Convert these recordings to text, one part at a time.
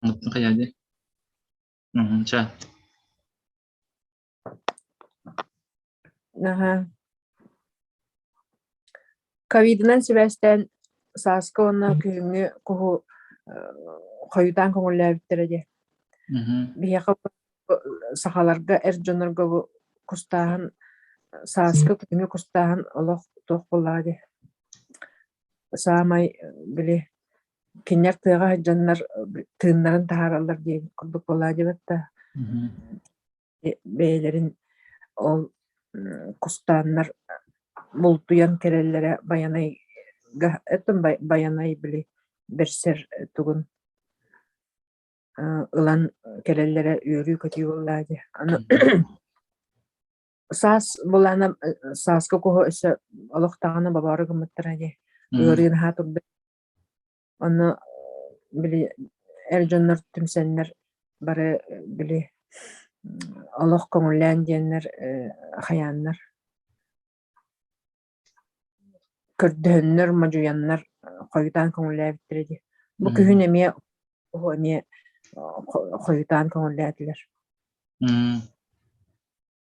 Unuttum kayadi. Ça. Aha. Ковидынан себестен сааска онна күнгү куху койутан көңүлләбиттер де. Бияка сахаларга эржонорго бу кустахан сааска күнгү кустахан олох тохполлади. Саамай биле кинер тыга жаннар тыыннарын тааралар дип курдук боллади батта. Бейлерин ол кустаннар бултуян кереллере баянай этим баянай били берсер тугун ылан кереллере үйрү көтүбүллади. Аны сас булана саска кого эсе олохтаганы бабары гымыттыради. Үйрүн хатып аны били эржоннор түмсеннер бары били олох көңүллән диеннер хаяннар көрдөннөр мажуяннар койутан көңүлләбиттиреди. Бу күһүн эме оне койутан көңүлләдилер.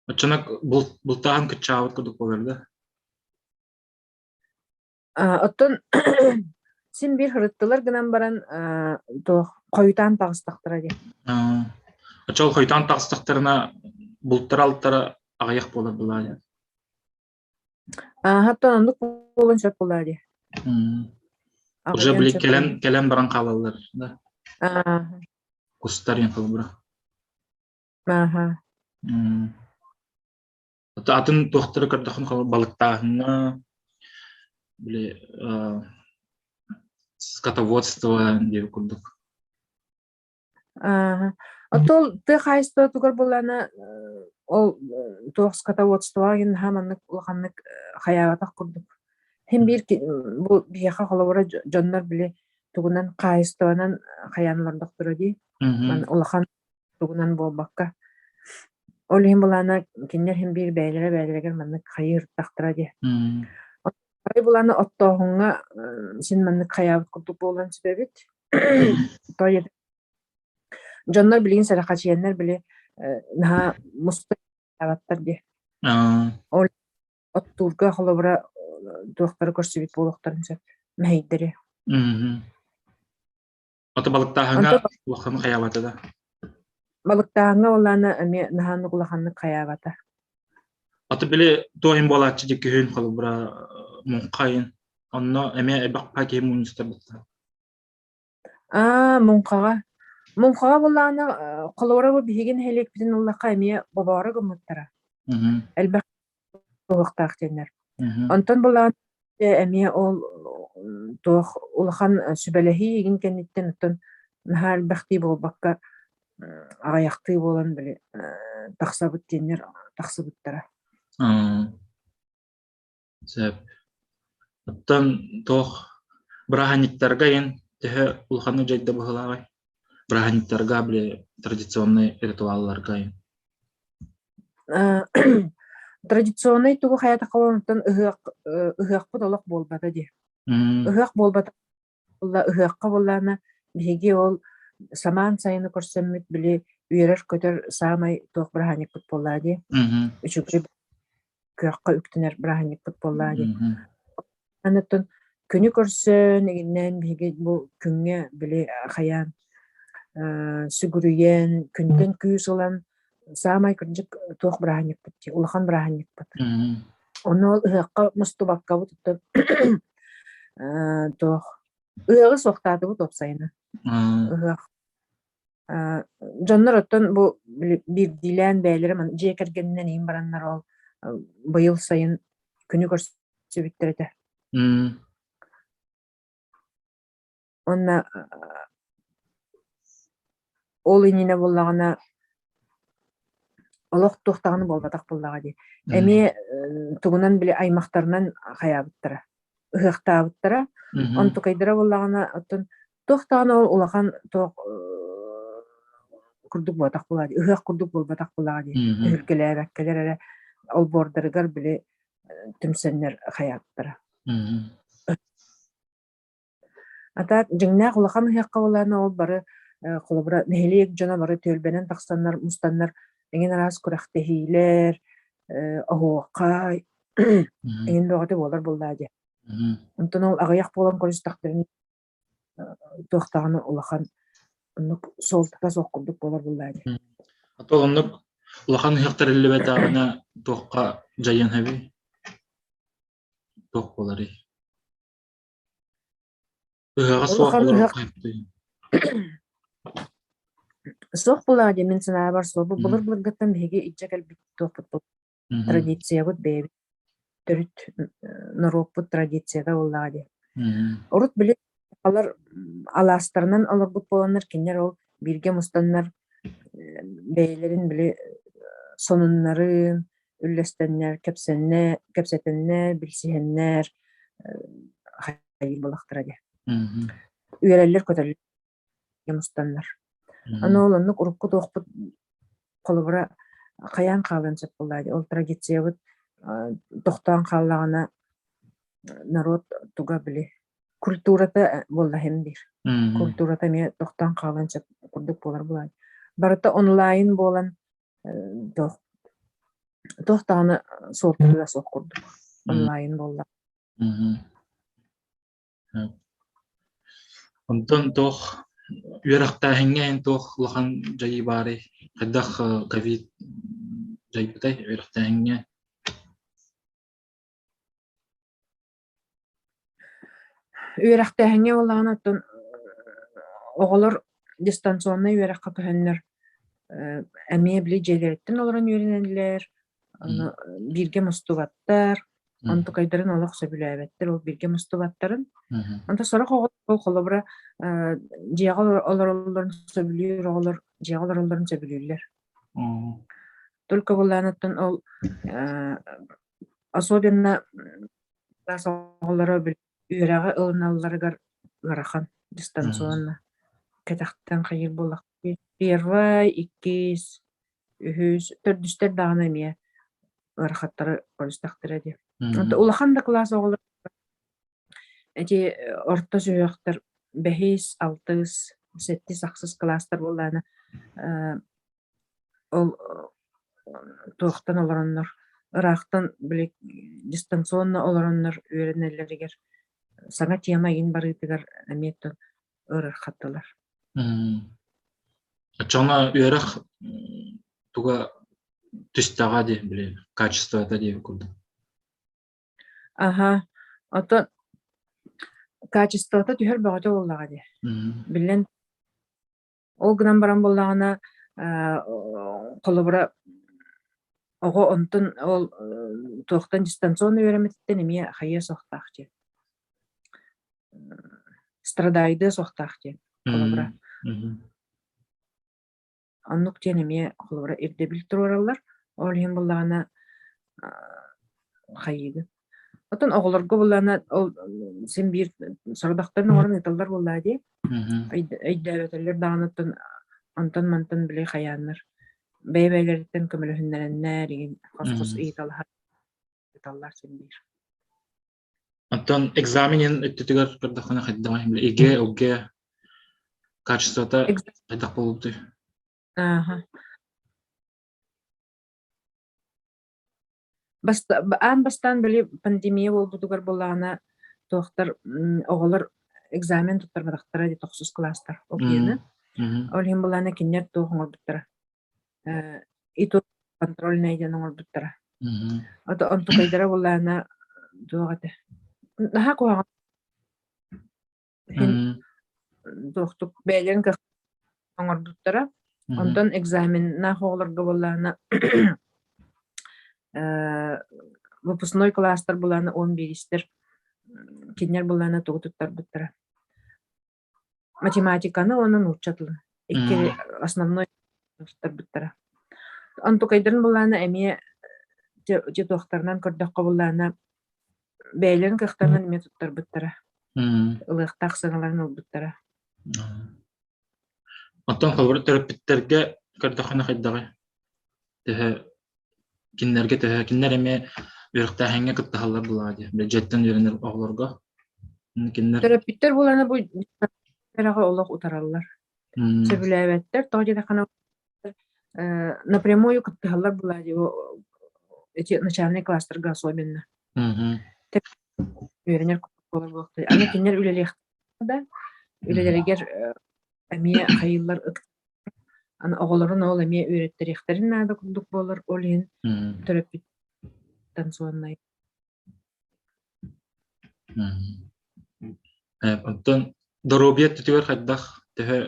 Очонак бултаан кычаабыт курдук болорда. Оттон син бир хырыттылар гынан баран койутан тагыстактыради. Очол койутан тагыстактарына булттар алттара агаяк болор булар. Хаттан ондук болон сөп булади. Уже били келен баран калалар да. Кустар янкал бара. Атын тохтары кырдахан калып балыктаахына били скотоводство деп курдук. Отол ты хайсто тугар булана ол тох скотоводство ген хаманнык улаханнык хаябатак курдук. Хем бир бу бияха халавара жоннор биле тугунан кайстонан хаянлардык турadi. Мен улахан тугунан болбакка. Ол хем булана кинер хем бир бәйләре менник хайыр тактырadi. Ай буланы оттоһунга син менник хаябат курдук болган себебит. Той жоннор билин саракачыяннар биле наха мустабаттар ди. Ол оттурга халавара доктор көрсөбүт болохтарын сөп мәйдери. Ата балыктаһыңа улахан хаябаты да. Балыктаһыңа уланы эме наханы улаханны хаябата. Ата биле тоим болачы ди күн халабра мункайын. Онно эме эбак паки мунстабытта. Мункага буланы колора бу биген хелек битен уллака эме бабары гымыттара. Элбак токтактенер. Антон буланы эме ол тох улахан сүбелеһи ген кенеттен тон нахал бахти болбакка агаякты болан биле таксабыт денер таксабыттара. Зәп. Оттан тох браханиттарга ен теһе улханы жайда быһылагай. Браханиттарга биле традиционный ритуалларга ен. Традиционный тугу хаята калонтан ыгыакпыт олох болбата ди. Ыгыак болбата ыгыакка боллана биги ол саман сайыны көрсөммүт биле үйрөр көтөр самай тох браханикпыт боллади. Үчүгү кыакка үктүнер браханикпыт боллади. Анаттан күнү көрсөн эгинен биги бу күнгө биле хаян сүгүрүйен күндөн күүс олан самай кыржык тох браханикпыт ди. Улахан браханикпыт. Оны ыгыакка мустубакка бутуттан тох ыгы соктады бу топсайына. Жоннор оттон бу бир дилен бәйләре мен жекергеннен ин бараннар ол быйыл сайын күнү көрсөбүттер. Онна ол инине боллагана олох тохтаганы болбатак буллага ди. Эми тугунан биле аймактарынан хаябыттыра. Ыгыктабыттыра. Онту кайдыра боллагана оттон тохтаганы ол улахан тох курдук болбатак буллага ди. Ыгык курдук болбатак буллага ди. Өлкелер ол бордыргар биле түмсеннер хаябыттыра. Ата жыңнак улахан ыгыкка боллана ол бары колобра нехилиек жона бары төлбенен такстаннар мустаннар эген арас күрәхтәһиләр огоқай эген бөгөтө болар буллади. Онтон ол агаяк болан көрүстактарын тохтаганы улахан солтука соккурдук болар буллади. Атолоннук улахан хыктар иллебетагына тохка жайын хаби. Тох болары. Ыгага соқ болар кайпты. Сох буллади мен сана бар собу булар булгаттан беге ичекел бит тохпут бул традиция гот беби. Төрүт нароппут традицияда буллади. Урут биле алар аластарынан алар бут боланнар кинер ол бирге мустаннар бейлерин биле сонуннарын үллестеннер кепсетеннер билсиһеннер хайыр булактырады. Үйрәлләр көтәрләр мустаннар. Аны олоннук урукку тохпут колобра каян калынчык буллади. Ол традиция бут тохтан каллагана народ туга биле культурата болла хемдир. Культурата ме тохтан калынчык курдук болар булай. Барыта онлайн болан тохтаны сортуда сок курдук. Онлайн болла. Онтон тох үйрәктә хәңгән тох лахан җай бары. Кадах ковид җай битай үйрәктә хәңгән. Үйрәктә хәңгән боллаган тон оголор дистанционный үйрәккә көһәннәр. Әме биле җәләрттен оларын үйрәнәләр. Аны бирге мустубаттар, анты кайдарын алак сөбүләбәттер, ол бирге мустубаттарын. Анта сорак ол колобра җягал оларын сөбүләр, олар җягал оларын сөбүләр. Только булланаттан ол особенно сагалары үйрәгә ылналарга гарахан дистанционно. Кәтәхтән хайыр булак. Первый, иккис, үһүс, төрдүстер дагына мия гарахаттары көрүстәктер. Анда улахан да класс оголор. Эти орта сөйөктөр 5, 6, 7 саксыз класстар булланы. Ол тохтан олороннор, ырактан биле дистанционно олороннор үйренелеригер. Саңа тема ин барытыгар эметтен ырыр хаттылар. Ачана үйрәк туга түстәгә ди биле качествода ди курды. Ага. Ото качествода түһәр багыта буллага ди. Билен ол гынан баран буллагана колобра ого онтон ол тохтан дистанционно үйрәмәттен эме хая сохтакчы. Страдайды сохтакчы колобра. Аннук тенеме колобра ирде бил туралар. Ол һәм буллагана хайыды. Отон оголорго буллана ол сен бир сардактарны орын италлар буллады. Айдабетелер дагынаттан антан мантан биле хаяннар. Бәйбәләрдән көмөлөһүннәреннәр диген хас италлар сен бир. Антон экзаменен өттүгөр кырдахана хаддамай биле эге оге качествода айдак болду. Ага. Бастан биле пандемия болду тугар буллана тохтар оголор экзамен туттармадактара ди 9 класстар окуяны. Ол һәм буллана кинер тохоңор буттара. Ито контрольный ден оңор буттара. Ата анту кайдара буллана дугата. Наха кога. Тохтук бәйлен ка оңор буттара. Онтон экзамен на хогларга буллана выпускной класстар буланы 11-стер кинер буланы тугуттар буттара. Математиканы онун учатлы. Икки основной тугуттар буттара. Анту кайдырын буланы эме же доктарнан көрдөккө буланы бейлен кыктарнан эме туттар буттара. Ылыктак сыналарын буттара. Антон халбар терапевттерге көрдөккө хайдагы. Тэ киннерге тэ киннер эме үрөктө ханга кытталар булады. Бюджеттен үйренер оглорго. Киннер терапевттер буланы бу терага олох утараллар. сөбүләбәттер тоҕо хана напрямую кыттыһаллар була эти начальный класстарга особенно үйренер болар болукту аны кинер үлелехта үлелеригер эмие хайыллар аны оголорун ол эмие үйреттерихтерин наада курдук болар олин төрөпүт танцуаннай Оттон доробият түтүгөр хайдах төһө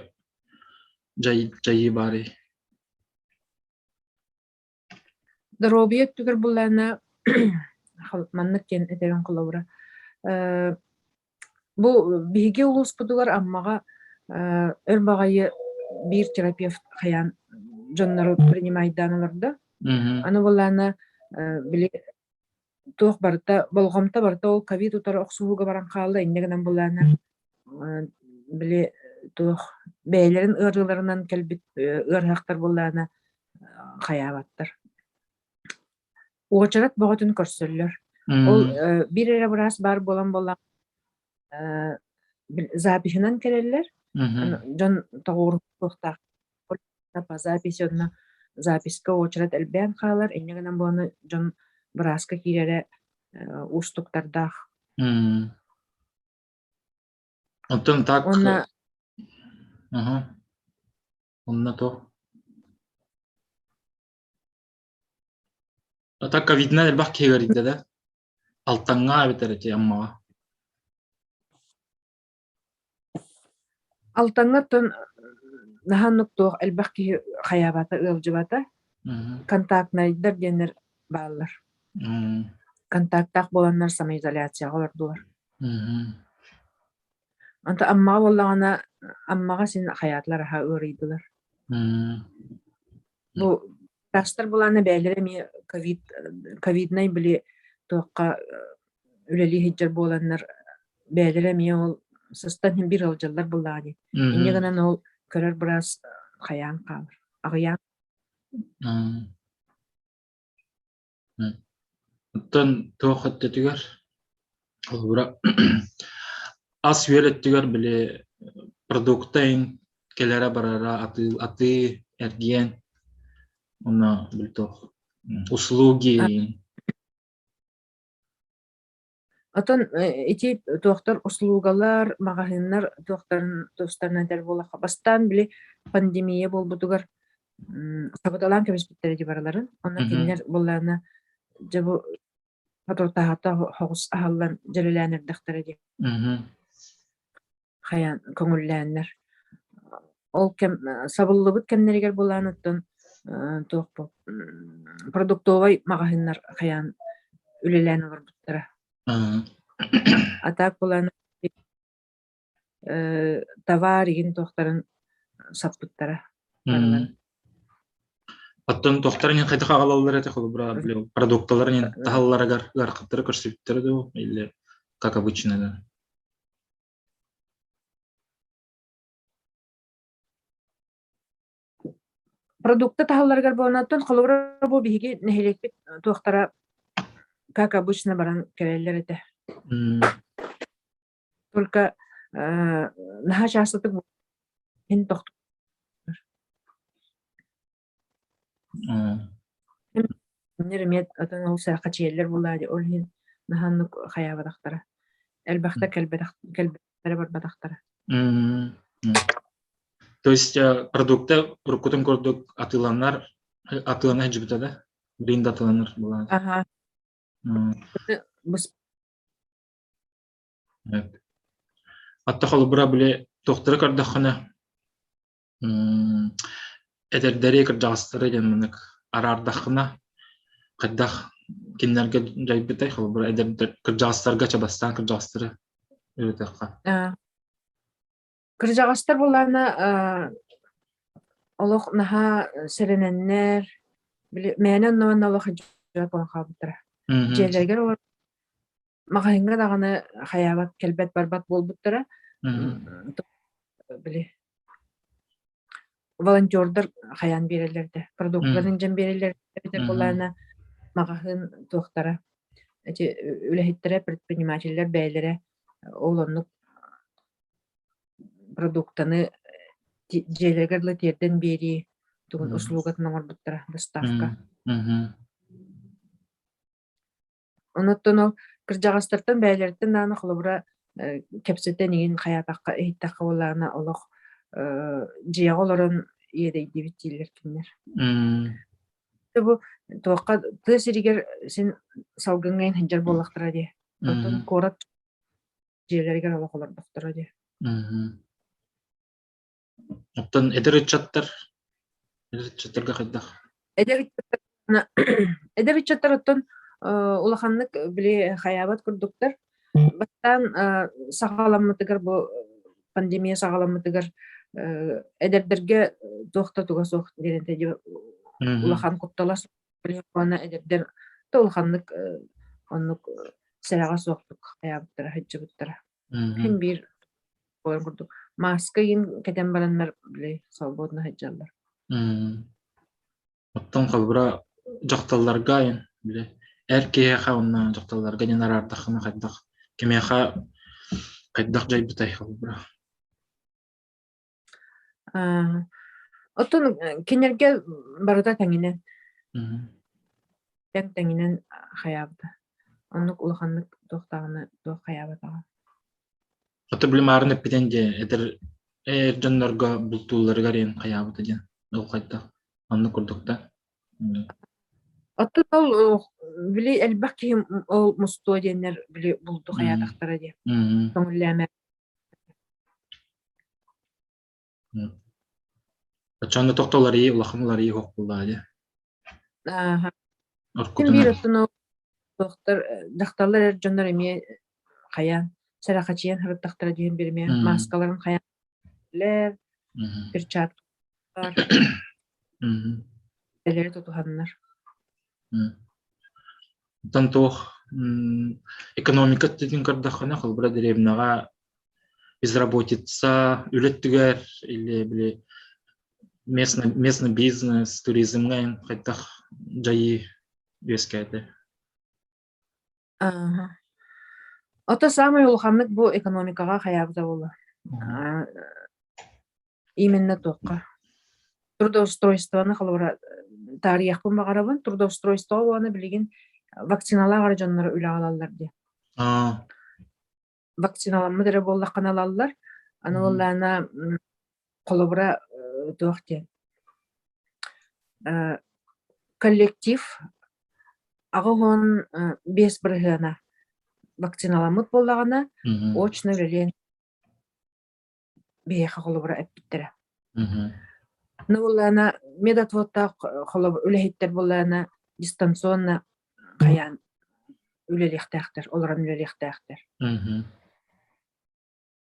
жайы бары. доробият түгөр буллана маннык кен этерин кылабыра бу биһиги улус бутугар аммага өр багайы бир терапевт хаян жоннору принимайданаларда аны буллана били туох барта болгомта барта ол ковид утары оксууга баран каалда индегенен буллана били туох бэйлерин ырыларынан келбит ырхактар буллана хаябаттар уочарат боготун көрсөллөр ол бир эре бурас бар болан записынан келелер жон тоғур туохта записына записка уочарат элбээн хаалар иннегенен буаны жон бураска кирере устуктардах Оттон так онна онна то так ковидна бак кегеридде да алтаңга битерете аммага алтаңнаттан наханнык туох элбах ки хаябата ылжыбата контактнайдар денер баалар контакттах боланнар самоизоляцияга олордулар анта аммага боллагана аммага син хаятлар ха ырыйдылар бу тастар буланы бәйлере ми ковиднай били туакка үлели хиджер боланнар бәйлере ми ол сыстан бир алжаллар буллагы иннегенен ол көрөр бурас хаян калыр агыян оттон тоохаттыгар олбура ас үөреттүгөр били продуктайн келере барара аты эрген уна билтох услуги отон эти туохтар услугалар магазиннар туохтарын тустарынан тер бола бастан били пандемия болбутугар сабаталан кебиспиттер ди бараларын онна кинер боллана жабу патротахата хогус ахаллан жереләнер дактары ди хаян көңүлләннер ол кем сабыллыбыт кемнеригер болланыттан туох продуктовый магазиннар хаян үлелән олар буттара атак болан товар еген туохтарын саппыттара оттон тохтарын кайта кагалалар эте холбура продукталарын тахалларагар гаркыттары көрсөттөр да или как обычно да продукты тахалларгар боланаттан холбура бу биги нехелекпит туохтара как обычно баран келелер эте только наха шаастык эн тохт нермет атан ол сака чиелер булады ол хин наханнык хаябадактара элбахта келбеттер бар бадактара то есть продукты уркутун көрдүк атыланар жибита да бринд атыланар булат ага атта холбура биле тохтары кардахана эдердери кыржастыры демек арардахына каддах киннерге жайбытай холбура эдер кыржастарга чабастан кыржастыры өтөкка кыржагастар булана олох наха серененнер биле менен нон олох жапон хабытра желергер олар магазинга даганы хаябат келбет барбат болбуттара биле волонтердар хаян берелерде продуктларын жан берелер булана магазин тохтара эти үлехиттере предпринимательлер бәйлере олоннук продуктаны желегерлы терден бери тугун услугатын оңорбуттара доставка. Оноттон ол кырдьаҕастартан бәйлерден нааны холобура кепсетен иин хаятакка эйттакка болаана олох жыяга олорон иэдэйдибит дииллер киннер. Бу туакка тыа сиригер син салгыңгайын ханжар боллактара ди. Отон корат жээлеригер олох олордоктора ди. Оттон эдеричаттарга хайдах. Эдеричаттар оттон улаханнык биле хаябат курдуктар. Баттан сагаламмытыгар бу пандемия сагаламмытыгар эдердерге тохта туга сох деренте улахан кутталас биле эдердер толханнык оннук серага соктук хаябыттара хаджыбыттара. Хем бир боен курдук. Маска ин кетен бараннар биле свободно хаджаллар. Оттон халбыра жакталларга ин биле эркеха онна жакталларга не нарартахына хайдах. Кемеха хайдах жайбытай халбыра. Оттон кенерге барыта таңинен. Таңинен хаябыта. Оннук улаханнык тохтагыны тох хаябытага. Аты билим арынып битенде эдер жаннарга бултууларга рен хаябыта ден. Ол хайдах. Анны курдукта. Оттон ол биле элбак ким ол мусто денер биле булду хаятактара ди. Тоңләмә. Ачаны токтолары улахымлары хок булда ди. Ким бир оттон доктор дактарлар жаннар эме хаян сарахачыян хырттактара дигән берме маскаларын хаян перчаткалар элер тотуханнар. Тантох экономика тетин кардахана халбыра деревнага безработица үлеттигер или биле местный бизнес туризмга кайтах жайы вескәде. Ото самый улханнык бу экономикага хаябыта болу. Именно тоққа. Трудоустройствоны халбыра тарихпын багарабын трудоустройство боланы билген вакциналар жаннары үле алалар ди. Вакциналармы дере боллаккан алалар. Аны боллана колобура тоқте. Коллектив агон бес биргана вакциналамыт боллагана очно билен беха колобура эппиттере. Ну боллана медотводта холоб үлехиттер боллана дистанционно каян үлелехтәхтер, оларан үлелехтәхтер.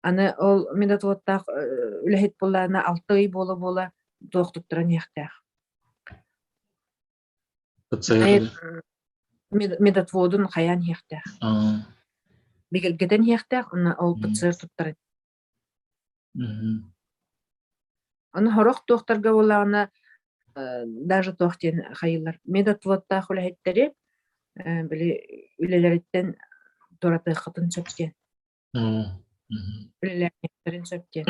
Аны ол медотводта үлехит боллана 6 ай бола доктуктуран яхтах. Медотводун каян яхтах. Бигелгеден яхтах, ол ПЦР туттар. Аны хорох доктарга боллагана даже тохтен хайылар. Медотводта хүләһиттәре биле үлеләрдән тораты хатын сөпкән. Үлеләрдән сөпкән.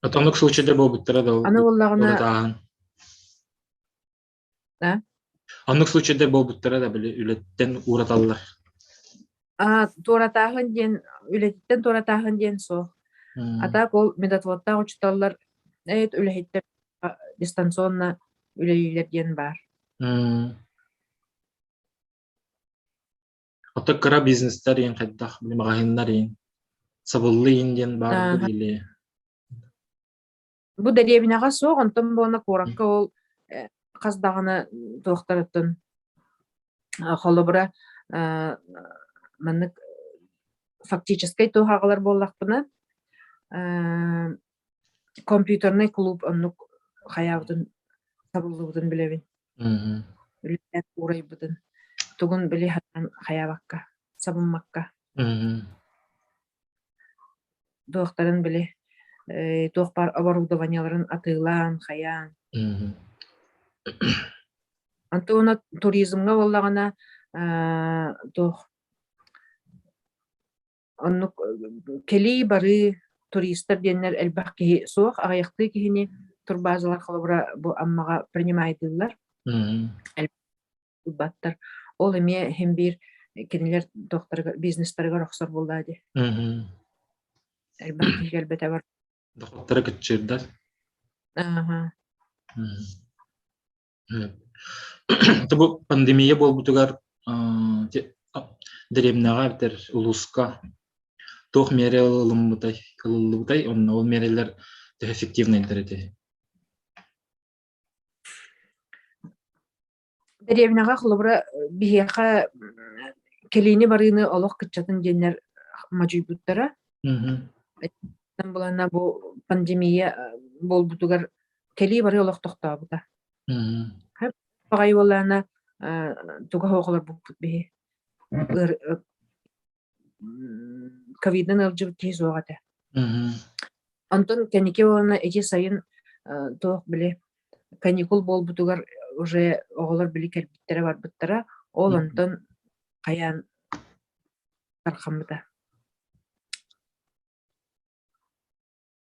Атанлык случайда бу биттера да. Аны боллагана. Да? Анлык случайда бу биттера да биле үлеттен ураталлар. Торатагын ден үлеттен торатагын ден со. Ата кол медотводта учталлар үлехиттер дистанционно үлелерден бар. Ата кара бизнестер ен кайдах биле магазиннар ен сабыллы инден бар биле. Бу деревинага соғынтын боны коракка ол каздагыны тоқтарыттын холобура маннык фактически тохагалар боллакпына компьютерный клуб оннук хаябытын сабыллыбытын билебин. Үлет урайбытын. Тугун биле хаттан хаябакка, сабынмакка. Доктарын биле тохпар оборудованияларын атыйлан, хаян. Антона туризмга боллагана тох оннук кели бары туристтар деннер элбах ки суох агаяхты кихини турбазалар халабра бу аммага принимайдылар баттар ол эме хем бир кинилер доктор бизнестарга рөхсөр булдади элбах ки элбете бар Доктора кытчырда. ага Бу пандемия болбутугар деревнага битер улуска тох мере ылымбытай, онна ол мерелер эффективно интерети. деревняга халабра бияха келини барыны олох кытчатын деннер мажуйбуттара булана бу пандемия болбутугар кели бары олох тохтабыта багай болана туга хоголор буппут бии ковиднан алжып тез оғаты. Антон кәнеке олана эти сайын тоқ біле каникул болбутугар уже оғылар біле кәлбіттері бар бұттара, ол Антон қаян тарқамыда.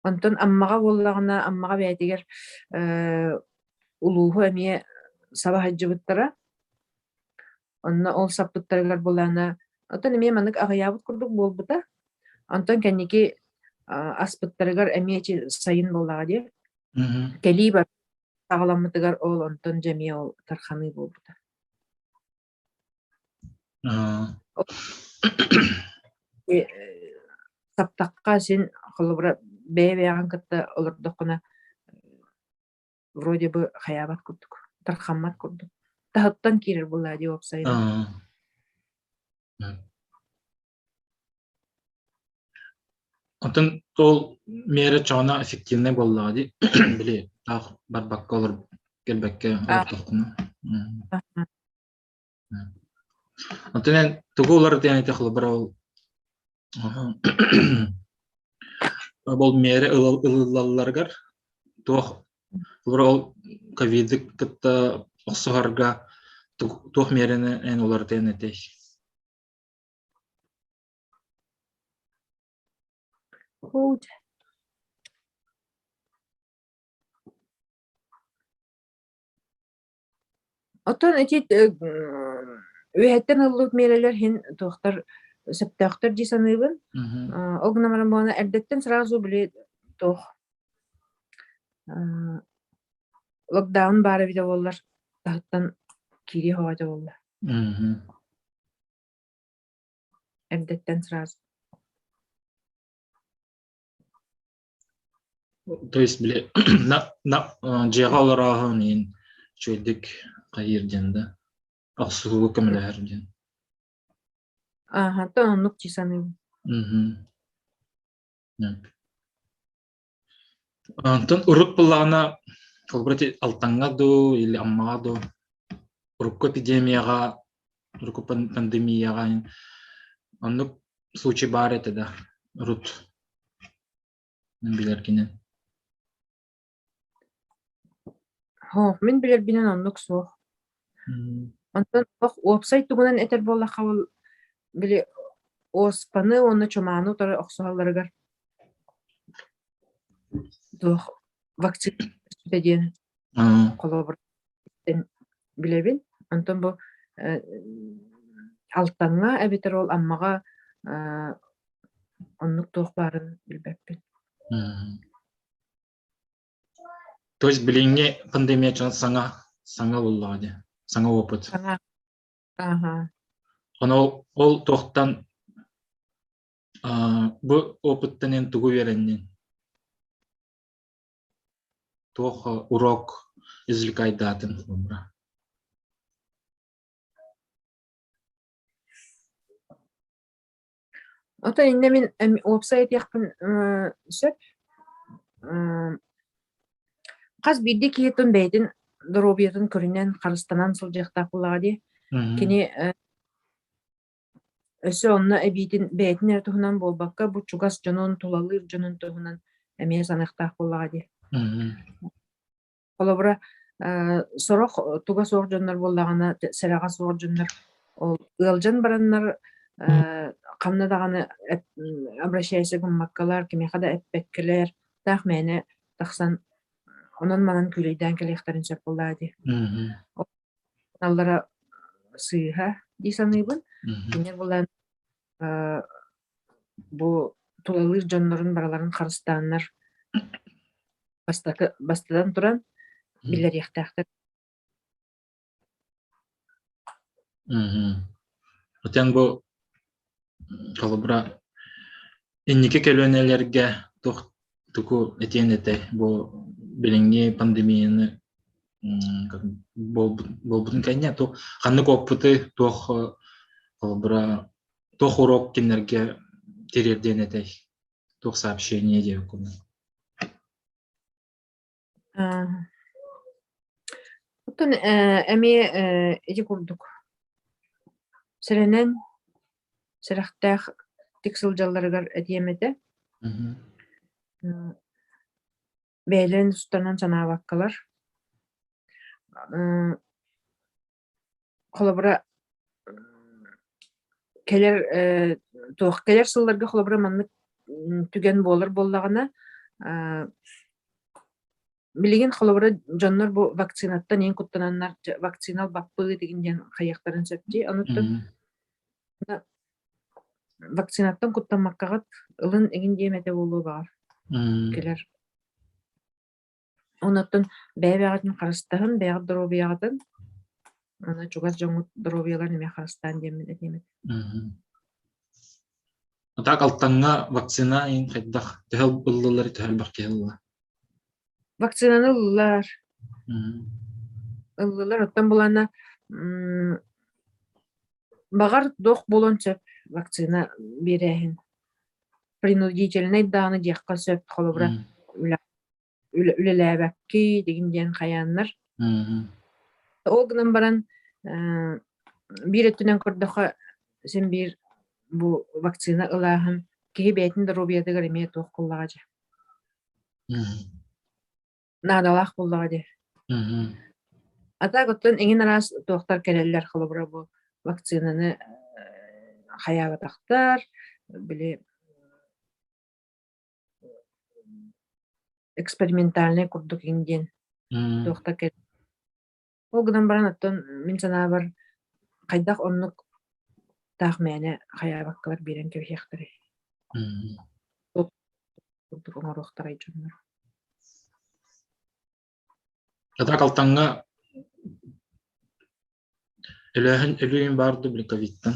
Антон аммаға боллағына, аммаға бәйтегер улуғу әмие сабах аджы бұттара, онна ол саппыттарығар боллағына Антон эме манык агыябыт курдук болбута. Антон кәнеке аспыттарыгар әмиячи сайын боллага де. Кәли бар сагаламытыгар ол Антон жеме ол тарханы болбута. Саптакка сен холобра бәйбәган кытта олордокуна вроде бы хаябат курдук, тархаммат курдук. Тахыттан кирер болла де опсайын. Антон ол мере чана эффективный боллады. Биле, так барбакка олор келбекке ортокуна. Антон тугулар дияне тахлы барал. Бол мере ылалларгар тох барал ковид кытта осугарга тох мерене эн олар дияне тей. Hold. Отон эти үһеттен ыллык мерелер хин тохтар септактар ди саныбын. Огнамаран бана эрдеттен сразу биле тох локдаун бары биде боллар. Тахтан кири хавада боллар. Эрдеттен сразу. То есть, биле, на жегаларагын ин чөйдик кайырден да. Аксугу кемлерден. Ага, то оннук ди саныбын. Антон урут буллагына колбрати алтанга ду или аммага ду урукку эпидемияга, урукку пандемияга оннук случай бар эте да. Урут билеркинен. Мен билер бинен оннук суох. Антон вебсайт тугунан этер болла хавыл биле оспаны оны чоману тары оксуалларыгар. Дух вакцина деген колобр билебин. Антон бу алтанга эбитер ол аммага оннук туох барын билбеппин. То есть билинге пандемия чон саңа боллагы, саңа опыт. Ага. Оно ол тохтан бу опыттан тугу вереннен. Тох урок извлекайдатын бумра. Ото инде мен вебсайт яқпын сөп. Қаз бидде киетін бәйдін дробиятын көрінен қарыстанан сыл жақтақ бұлағады. Кені өсі онына әбейтін бәйтін әртуғынан болбаққа бұ чугас жонын тулалыр жонын тұғынан әмей санықтақ бұлағады. Қолабыра сорық туға соғыр жонлар болағына сәраға соғыр жонлар. Ол ұялжан баранлар Хамна даганы обращайся гуммаккалар, кимехада эппеккелер, тах мэне тахсан онон манан күлейден келехтерин сөп буллады. Аллара сыйха дисаныбын. Кинер булан бу тулалыр жоннорун бараларын харыстаннар бастадан туран билер яхтахтар. Отен бу калыбра иннике келөнелерге туку этенете бу билинги пандемияны болбутун кайня то ханнык опыты тох калыбра тох урок кинерге терерден этей тох сообщение деп куну. Оттон эми эти курдук. Сиренен сирахтах тиксыл жалларыгар этиемете. Бейлен устанан санаабаккалар. Холобра келер сылларга холобра маннык түген болар боллагана билеген холобра жоннор бу вакцинаттан эң куттананнар вакцинал баппы дегенден хаяктарын сөпти. Онуттан вакцинаттан куттанмаккагат ылын эгин диемете болуу бар. Келер. Онуттан бәйбәгатын карыстахын, бәйгат дробиягатын ана чугас жоңут дробиялар неме карыстан диемет. Так алтанга вакцина ин кайдах тел буллар тел бакелла. Вакцинаны ыллар. Оттан булана багар дох болон сөп вакцина берехин. Принудительный даны диякка сөп холобра үлеләбәкки дигенден хаяннар. Огнан баран бир өттүнөн көрдөкө сен бир бу вакцина ылаһын киһи бәйтин дробиятыгар эме туох куллагажа. Надалах куллагажа. Ата готтон эңин арас туохтар келеллер холобра бу вакцинаны хаябатактар биле экспериментальный курдук инден туохта кел. Огнан баран оттон мин санаа бар кайдах оннук таах мэне хаябаккалар берен кебехтери. Курдук оңорохтар айжоннор. Ата калтанга элөһүн барды бил ковидтан.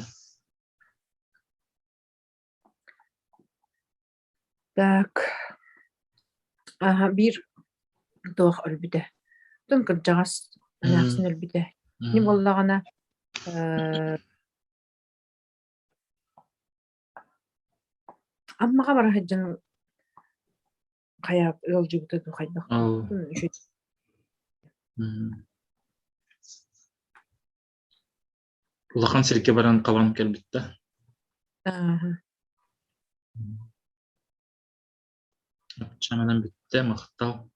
Так. Бир тоох өлбүтэ. Тон кыржагас анаксын өлбүтэ. Ни боллагана аммага бара хаджан каяп ылжыгыты тухайдак. Улахан сирке баран калан келбитте. Чамадан битте мактал.